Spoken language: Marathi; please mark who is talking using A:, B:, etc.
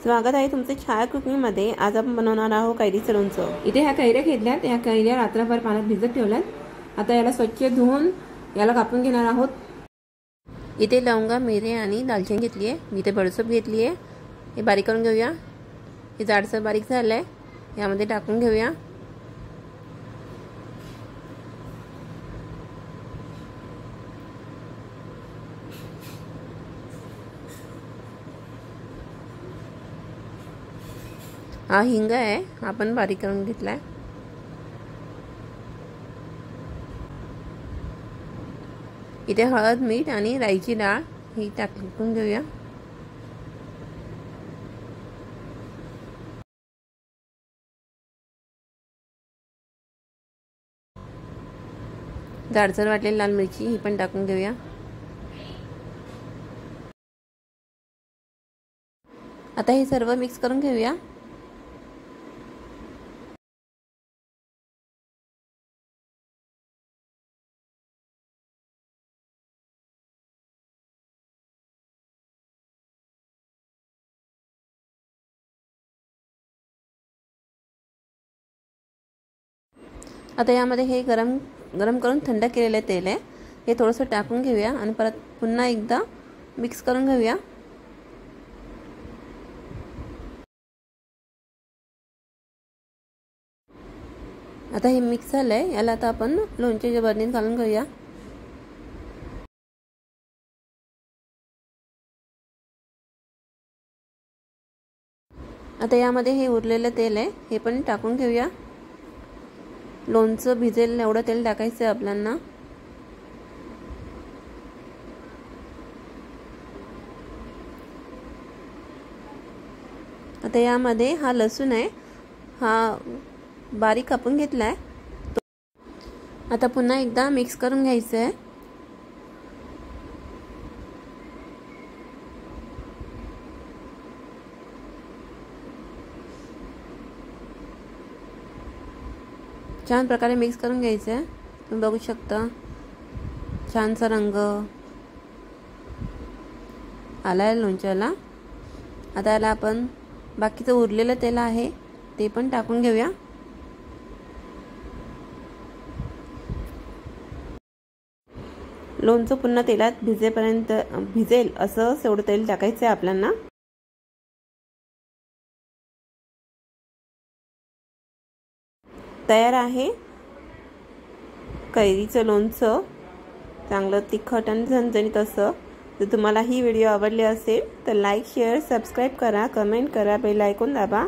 A: स्वागत आहे तुमचे छाया कुकिंग मध्ये। आज आपण बनवणार आहोत कैरीचं लोणचं।
B: इथे ह्या कैऱ्या घेतल्यात, या कैऱ्या रात्रभर पाण्यात भिजत ठेवल्यात। आता याला स्वच्छ धुवून याला कापून घेणार आहोत।
A: इथे लवंगा, मिरे आणि दालचिनी घेतली आहे। मी इथे बडीशेप घेतली आहे, हे बारीक करून घेऊया। हे जाडसर बारीक झालंय, यामध्ये टाकून घेऊया। हा हिंग आहे, आपण बारीक करून घेतलाय। इथे हळद, मीठ आणि राईची डाळ ही टाकून घेऊया। जाडसर वाटलेली लाल मिरची ही पण टाकून घेऊया। आता हे सर्व मिक्स करून घेऊया। आता यामध्ये हे गरम करून थंड केलेले तेल आहे, हे थोडंसं टाकून घेऊया आणि परत पुन्हा एकदा मिक्स करून घेऊया। आता हे मिक्स झालंय, याला आता आपण लोणच्याच्या बरणीत घालून घेऊया। आता यामध्ये हे उरलेलं तेल आहे, हे पण टाकून घेऊया। लोणचं भिजेल एवढं तेल टाकायचं आहे आपल्याला। आता यामध्ये हा लसूण आहे, हा बारीक कापून घेतलाय। आता पुन्हा एकदा मिक्स करून घ्यायचं आहे। छान प्रकारे मिक्स करून घ्यायचं आहे। तुम्ही बघू शकता छानसा रंग आलाय लोणच्याला। आता याला आपण बाकीचं उरलेलं तेल आहे ते पण टाकून घेऊया। लोणचं पुन्हा तेलात भिजेल असं एवढं तेल टाकायचं आहे आपल्याला। तयार आहे कैरीचं लोणचं, चांगलं तिखट आणि झणझणीत असं। जर तुम्हाला ही व्हिडिओ आवडली असेल तर लाईक, शेअर, सबस्क्राईब करा, कमेंट करा, बेल आयकॉन दाबा।